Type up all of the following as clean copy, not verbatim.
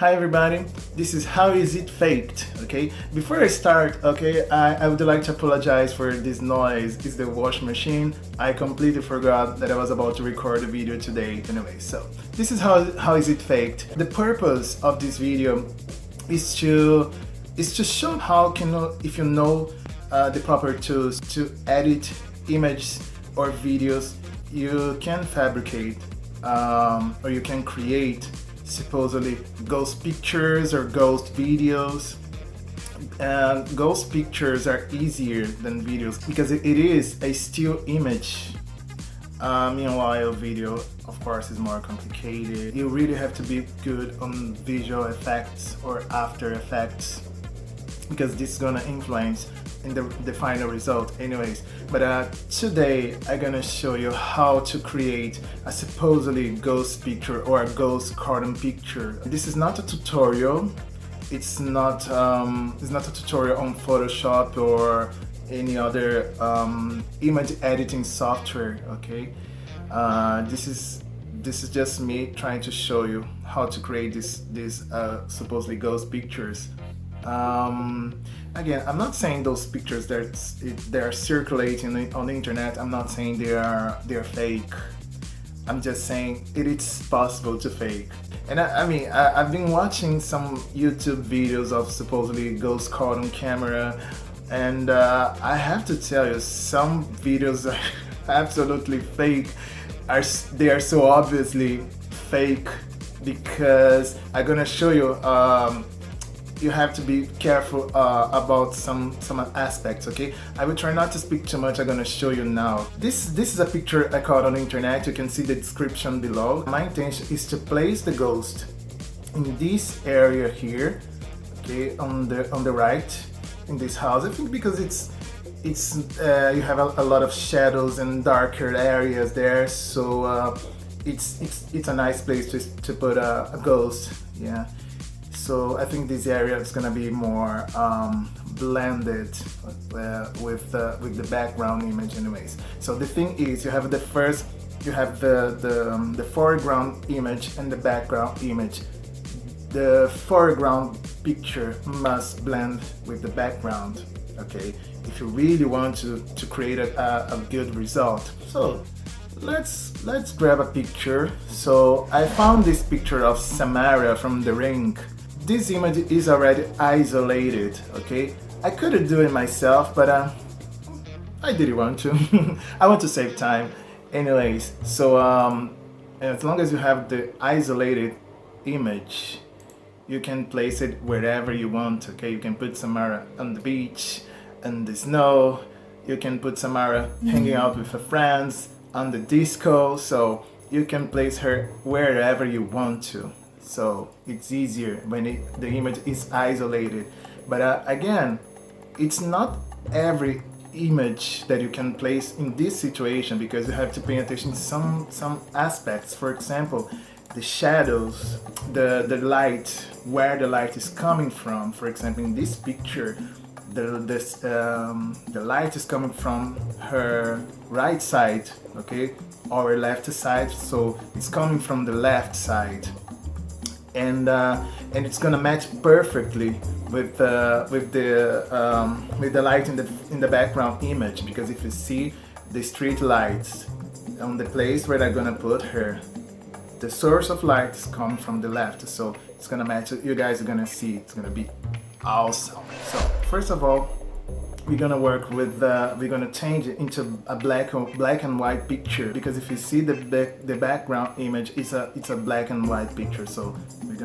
Hi everybody, this is How Is It Faked, okay? Before I start, okay, I would like to apologize for this noise. It's the washing machine. I completely forgot that I was about to record a video today. Anyway, so this is How Is It Faked. The purpose of this video is to show how if you know the proper tools to edit images or videos, you can fabricate or you can create supposedly ghost pictures or ghost videos. And ghost pictures are easier than videos because it is a still image. Meanwhile, video, of course, is more complicated. You really have to be good on visual effects or After Effects because this is gonna influence in the final result anyways. But today I'm gonna show you how to create a supposedly ghost picture or a ghost cartoon picture. This is not a tutorial. It's not a tutorial on Photoshop or any other image editing software, okay? This is just me trying to show you how to create these supposedly ghost pictures. Again, I'm not saying those pictures they're circulating on the internet. I'm not saying they're fake. I'm just saying it is possible to fake. And I've been watching some YouTube videos of supposedly ghost caught on camera, and I have to tell you, some videos are absolutely fake. They are so obviously fake because I'm gonna show you. You have to be careful about some aspects, okay? I will try not to speak too much. I'm gonna show you now. This is a picture I caught on the internet. You can see the description below. My intention is to place the ghost in this area here, okay, on the right, in this house. I think because it's you have a lot of shadows and darker areas there, so it's a nice place to put a ghost, yeah. So I think this area is gonna be more blended with the background image, anyways. So the thing is, you have the foreground image and the background image. The foreground picture must blend with the background, okay? If you really want to create a good result. So let's grab a picture. So I found this picture of Samara from The Ring. This image is already isolated, okay? I could do it myself, but I didn't want to. I want to save time. Anyways, so as long as you have the isolated image, you can place it wherever you want, okay? You can put Samara on the beach, in the snow. You can put Samara hanging out with her friends, on the disco. So you can place her wherever you want to. So it's easier when the image is isolated. But again, it's not every image that you can place in this situation because you have to pay attention to some aspects. For example, the shadows, the light, where the light is coming from. For example, in this picture, the light is coming from her right side, okay, or her left side. So it's coming from the left side. And it's gonna match perfectly with the light in the background image, because if you see the street lights on the place where they're gonna put her, the source of light is coming from the left, so it's gonna match. You guys are gonna see it's gonna be awesome. So first of all, we're gonna work with we're gonna change it into a black and white picture, because if you see the background image, it's a black and white picture. So we're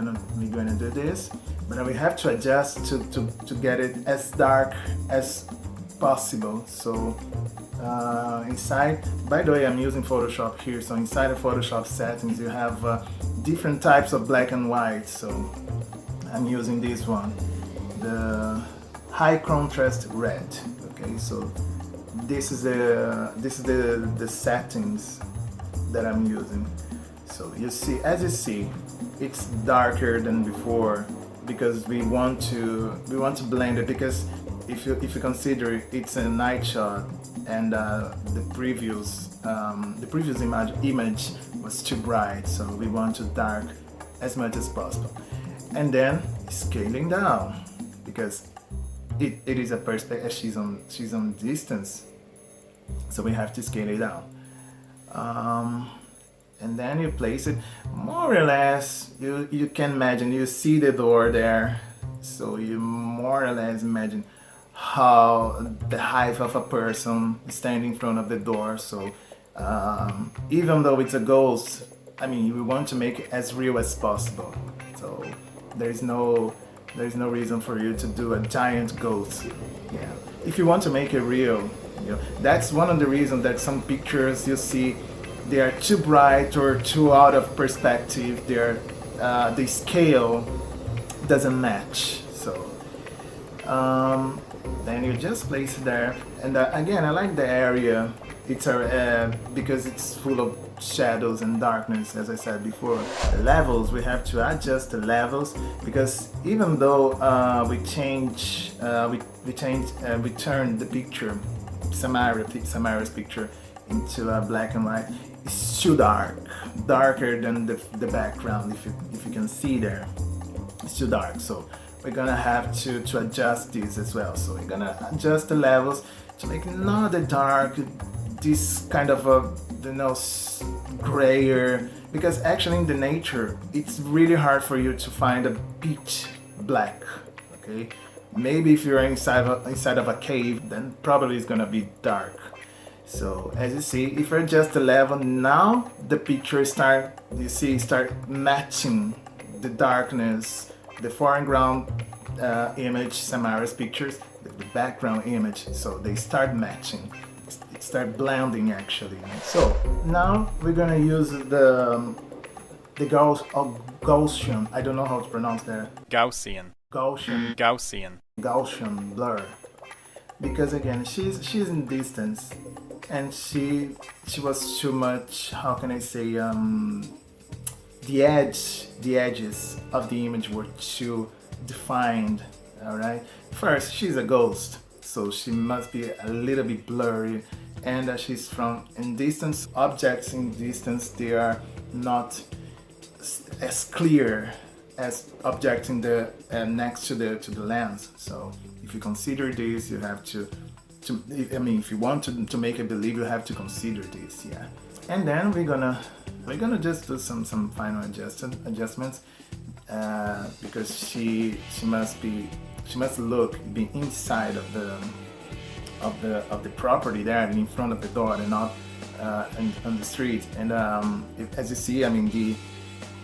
gonna do this, but we have to adjust to get it as dark as possible. So inside, by the way, I'm using Photoshop here. So inside the Photoshop settings, you have different types of black and white. So I'm using this one, the high contrast red, okay? So this is the settings that I'm using. So as you see, it's darker than before because we want to blend it, because if you consider it's a night shot and the previous image was too bright, so we want to dark as much as possible. and then scaling down, because it is a perspective. She's on distance, so we have to scale it down. And then you place it more or less. You can imagine, you see the door there, so you more or less imagine how the height of a person standing in front of the door. So even though it's a ghost, I mean, we want to make it as real as possible. So there's no reason for you to do a giant ghost. Yeah, if you want to make it real, that's one of the reasons that some pictures you see, they are too bright or too out of perspective. The scale doesn't match. So then you just place it there. And again, I like the area. It's because it's full of shadows and darkness, as I said before. The levels, we have to adjust the levels, because even though we turn the picture, Samara's picture, into black and white, it's too darker than the background. If you can see there, it's too dark. So we're gonna have to adjust this as well. So we're gonna adjust the levels to make it not that dark, this kind of a grayer, because actually in the nature it's really hard for you to find a pitch black. Okay, maybe if you're inside of a cave, then probably it's gonna be dark. So as you see, if I adjust the level now, the picture start matching the darkness, the foreground image, Samara's pictures, the background image. So they start matching, start blending actually. So now we're gonna use the Gaussian. I don't know how to pronounce that. Gaussian blur, because again she's in distance, and she was too much, how can I say, the edges of the image were too defined. All right, first, she's a ghost, so she must be a little bit blurry, and she's from in distance. Objects in distance, they are not as clear as objects in the next to the lens. So if you consider this, you have to if you want to make it believe, you have to consider this. Yeah, and then we're gonna just do some final adjustments, because she must be inside of the property there, in front of the door, and not on the street. And as you see, I mean,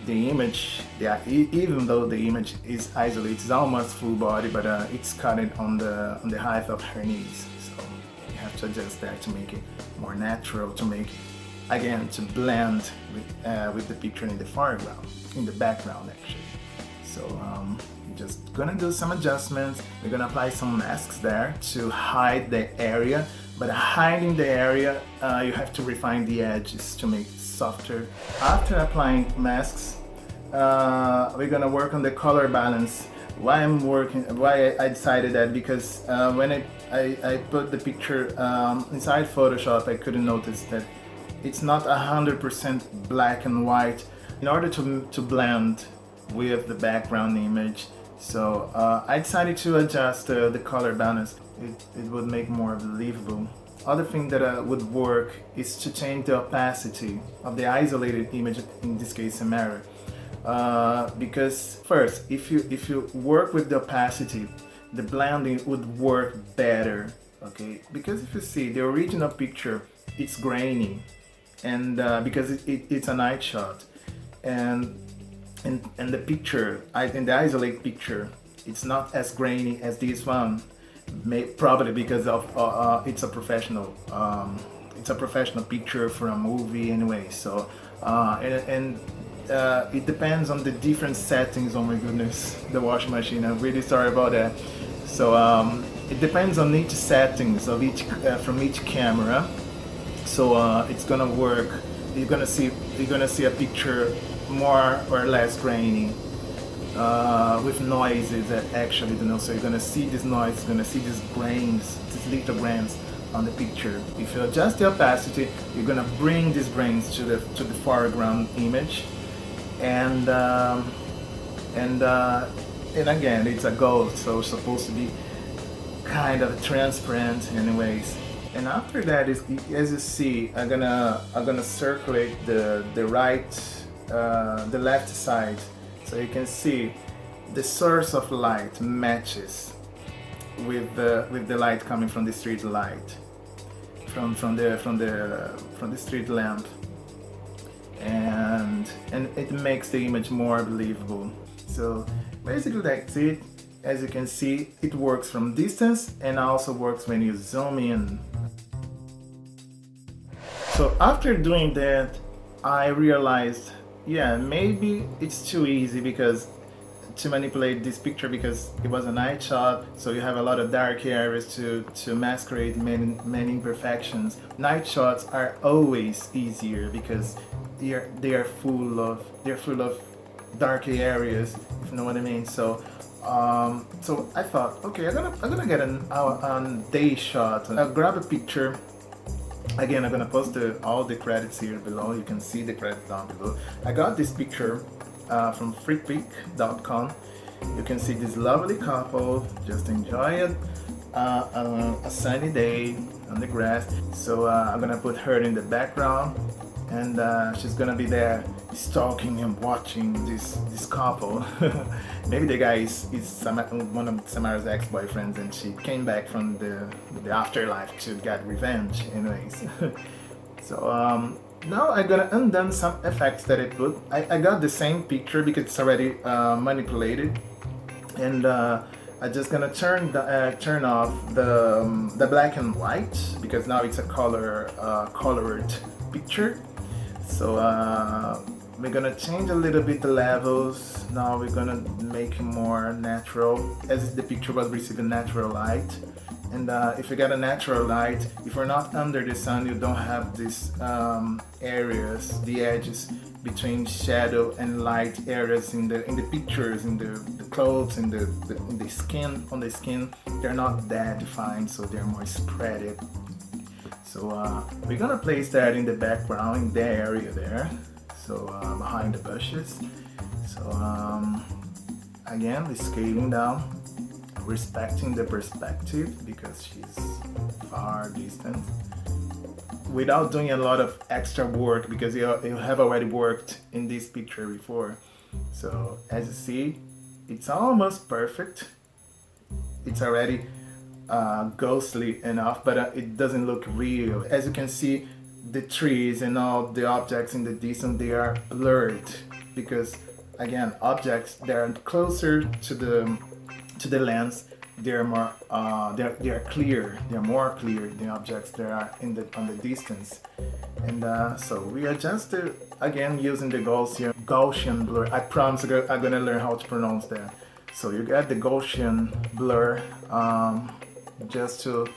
the image, even though the image is isolated, it's almost full body, but it's cut on the height of her knees. So you have to adjust that to make it more natural, to blend with the picture in the foreground, in the background actually. So just gonna do some adjustments. We're gonna apply some masks there to hide the area, but hiding the area, you have to refine the edges to make it softer. After applying masks, we're gonna work on the color balance. Why I decided that, because when I put the picture inside Photoshop, I couldn't notice that it's not 100% black and white, in order to blend with the background image. So I decided to adjust the color balance. It would make more believable. Other thing that would work is to change the opacity of the isolated image, in this case Samara. Because first, if you work with the opacity, the blending would work better. Okay, because if you see the original picture, it's grainy, and because it's a night shot, and the picture, in the isolated picture, it's not as grainy as this one. Probably because of it's a professional picture for a movie anyway. So it depends on the different settings. Oh my goodness, the washing machine. I'm really sorry about that. So it depends on each settings of each from each camera. So it's gonna work. You're gonna see a picture more or less grainy, with noises actually, so you're gonna see this noise, you're gonna see these grains, these little grains on the picture. If you adjust the opacity, you're gonna bring these grains to the foreground image, and and again, it's a gold, so it's supposed to be kind of transparent anyways. And after that, is as you see, I'm gonna circulate the right, the left side, so you can see the source of light matches with the light coming from the street light, from the street lamp, and it makes the image more believable. So basically that's it. As you can see, it works from distance and also works when you zoom in. So after doing that, I realized, yeah, maybe it's too easy to manipulate this picture, because it was a night shot, so you have a lot of dark areas to masquerade many imperfections. Night shots are always easier because they are full of dark areas, if you know what I mean. So so I thought, okay, I'm gonna get a day shot. I'll grab a picture. Again, I'm gonna post all the credits here below. You can see the credits down below. I got this picture from Freepik.com. You can see this lovely couple just enjoy it, a sunny day on the grass. So I'm gonna put her in the background, and she's gonna be there stalking and watching this couple. Maybe the guy is one of Samara's ex-boyfriends, and she came back from the afterlife to get revenge anyways. So now I'm gonna undo some effects that I put. I got the same picture because it's already manipulated, and I'm just gonna turn off the black and white, because now it's a colored picture. So we're gonna change a little bit the levels. Now we're gonna make it more natural, as the picture was receiving natural light. And if you get a natural light, if you're not under the sun, you don't have these areas, the edges between shadow and light areas in the pictures, in the clothes, in the skin, on the skin. They're not that defined, so they're more spreaded. So we're gonna place that in the background, in the area there, so behind the bushes. So again, we're scaling down, respecting the perspective because she's far distant, without doing a lot of extra work, because you have already worked in this picture before. So as you see, it's almost perfect. It's already ghostly enough, but it doesn't look real. As you can see, the trees and all the objects in the distance, they are blurred, because again, objects that are closer to the lens, they're more they are clear. They're more clear than objects that are on the distance. And so we adjust it again using the Gaussian blur. I promise I'm gonna learn how to pronounce that. So you got the Gaussian blur, just to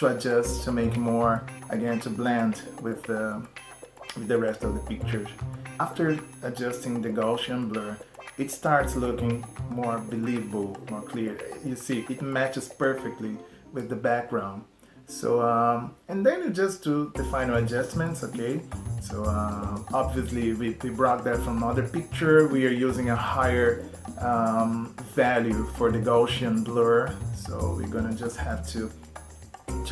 adjust, to make more, again, to blend with the rest of the picture. After adjusting the Gaussian blur, it starts looking more believable, more clear. You see, it matches perfectly with the background. So and then you just do the final adjustments, okay? So obviously we brought that from another picture. We are using a higher value for the Gaussian blur. So we're gonna just have to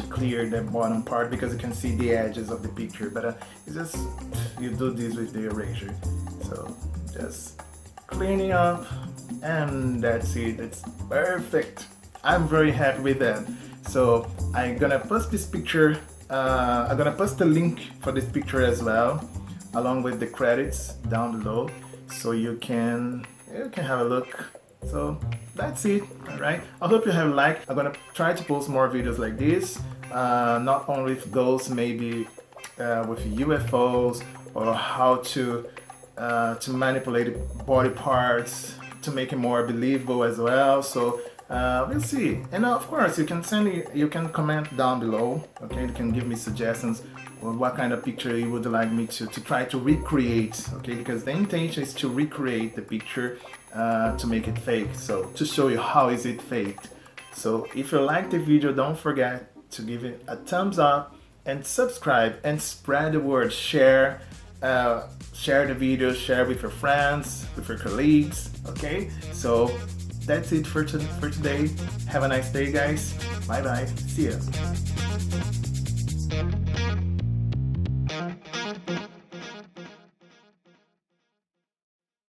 clear the bottom part, because you can see the edges of the picture, but it's just, you do this with the eraser. So just cleaning up, and that's it. It's perfect. I'm very happy with that. So I'm gonna post this picture. I'm gonna post the link for this picture as well, along with the credits down below, so you can have a look. So that's it. All right, I hope you have liked. I'm gonna try to post more videos like this, not only with ghosts, maybe with UFOs, or how to manipulate body parts to make it more believable as well. So we'll see. And of course, you can comment down below. Okay, you can give me suggestions on what kind of picture you would like me to try to recreate. Okay, because the intention is to recreate the picture, to make it fake. So to show you how is it faked. So if you like the video, don't forget to give it a thumbs up and subscribe and spread the word. Share share the video, share with your friends, with your colleagues, okay? So that's it for today. Have a nice day, guys. Bye bye. See ya.